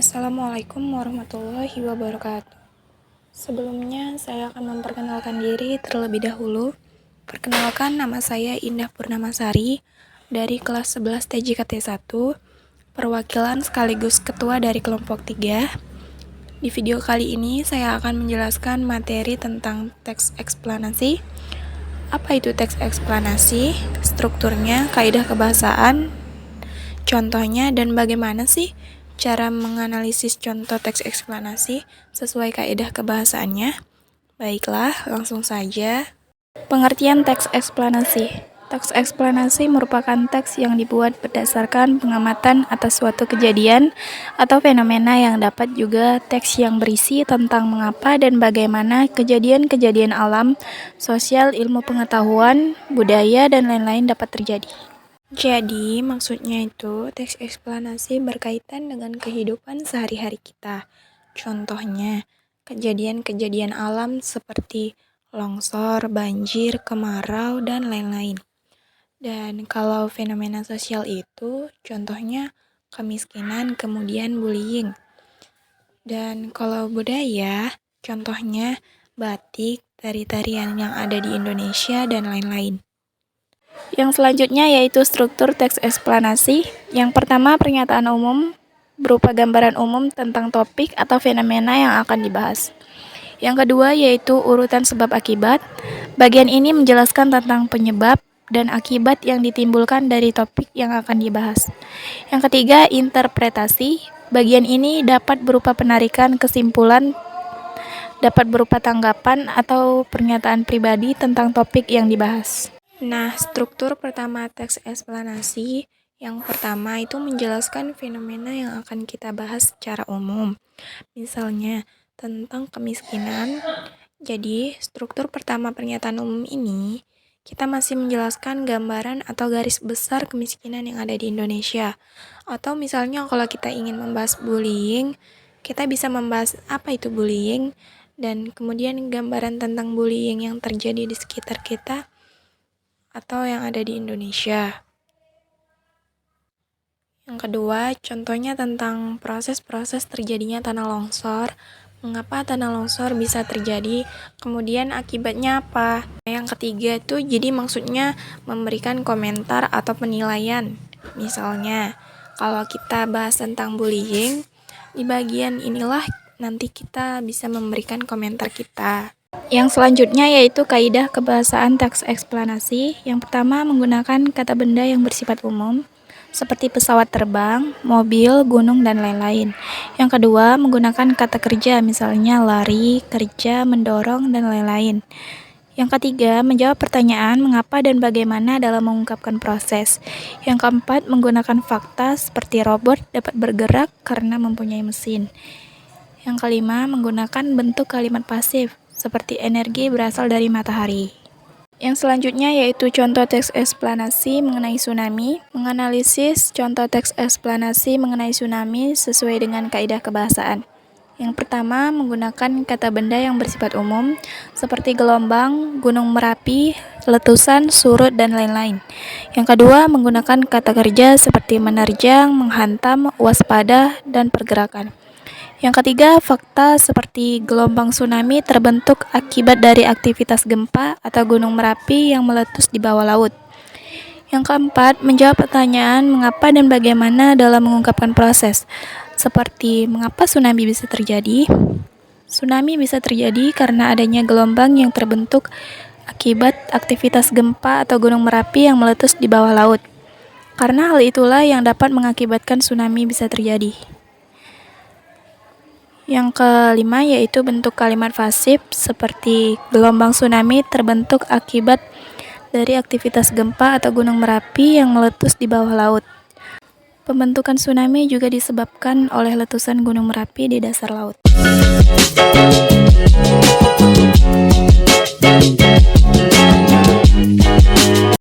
Assalamualaikum warahmatullahi wabarakatuh. Sebelumnya, saya akan memperkenalkan diri terlebih dahulu. Perkenalkan, nama saya Indah Purnamasari dari kelas 11 TJKT 1, perwakilan sekaligus ketua dari kelompok 3. Di video kali ini, saya akan menjelaskan materi tentang teks eksplanasi. Apa itu teks eksplanasi? Strukturnya, kaidah kebahasaan, contohnya, dan bagaimana sih cara menganalisis contoh teks eksplanasi sesuai kaidah kebahasaannya? Baiklah, langsung saja. Pengertian teks eksplanasi. Teks eksplanasi merupakan teks yang dibuat berdasarkan pengamatan atas suatu kejadian atau fenomena yang dapat juga teks yang berisi tentang mengapa dan bagaimana kejadian-kejadian alam, sosial, ilmu pengetahuan, budaya, dan lain-lain dapat terjadi. Jadi, maksudnya itu teks eksplanasi berkaitan dengan kehidupan sehari-hari kita. Contohnya, kejadian-kejadian alam seperti longsor, banjir, kemarau, dan lain-lain. Dan kalau fenomena sosial itu, contohnya kemiskinan, kemudian bullying. Dan kalau budaya, contohnya batik, tari-tarian yang ada di Indonesia, dan lain-lain. Yang selanjutnya yaitu struktur teks eksplanasi. Yang pertama, pernyataan umum berupa gambaran umum tentang topik atau fenomena yang akan dibahas. Yang kedua yaitu urutan sebab akibat. Bagian ini menjelaskan tentang penyebab dan akibat yang ditimbulkan dari topik yang akan dibahas. Yang ketiga, interpretasi. Bagian ini dapat berupa penarikan kesimpulan, dapat berupa tanggapan atau pernyataan pribadi tentang topik yang dibahas. Nah, struktur pertama teks eksplanasi yang pertama itu menjelaskan fenomena yang akan kita bahas secara umum. Misalnya, tentang kemiskinan. Jadi, struktur pertama pernyataan umum ini, kita masih menjelaskan gambaran atau garis besar kemiskinan yang ada di Indonesia. Atau misalnya kalau kita ingin membahas bullying, kita bisa membahas apa itu bullying, dan kemudian gambaran tentang bullying yang terjadi di sekitar kita, atau yang ada di Indonesia. Yang kedua, contohnya tentang proses-proses terjadinya tanah longsor, mengapa tanah longsor bisa terjadi, kemudian akibatnya apa. Yang ketiga itu jadi maksudnya memberikan komentar atau penilaian. Misalnya, kalau kita bahas tentang bullying, di bagian inilah nanti kita bisa memberikan komentar kita. Yang selanjutnya yaitu kaidah kebahasaan teks eksplanasi. Yang pertama, menggunakan kata benda yang bersifat umum, seperti pesawat terbang, mobil, gunung, dan lain-lain. Yang kedua, menggunakan kata kerja, misalnya lari, kerja, mendorong, dan lain-lain. Yang ketiga, menjawab pertanyaan mengapa dan bagaimana dalam mengungkapkan proses. Yang keempat, menggunakan fakta seperti robot dapat bergerak karena mempunyai mesin. Yang kelima, menggunakan bentuk kalimat pasif, seperti energi berasal dari matahari. Yang selanjutnya yaitu contoh teks eksplanasi mengenai tsunami. Menganalisis contoh teks eksplanasi mengenai tsunami sesuai dengan kaidah kebahasaan. Yang pertama, menggunakan kata benda yang bersifat umum, seperti gelombang, gunung Merapi, letusan, surut, dan lain-lain. Yang kedua, menggunakan kata kerja seperti menerjang, menghantam, waspada, dan pergerakan. Yang ketiga, fakta seperti gelombang tsunami terbentuk akibat dari aktivitas gempa atau gunung Merapi yang meletus di bawah laut. Yang keempat, menjawab pertanyaan mengapa dan bagaimana dalam mengungkapkan proses, seperti mengapa tsunami bisa terjadi. Tsunami bisa terjadi karena adanya gelombang yang terbentuk akibat aktivitas gempa atau gunung Merapi yang meletus di bawah laut. Karena hal itulah yang dapat mengakibatkan tsunami bisa terjadi. Yang kelima yaitu bentuk kalimat pasif seperti gelombang tsunami terbentuk akibat dari aktivitas gempa atau gunung Merapi yang meletus di bawah laut. Pembentukan tsunami juga disebabkan oleh letusan gunung Merapi di dasar laut.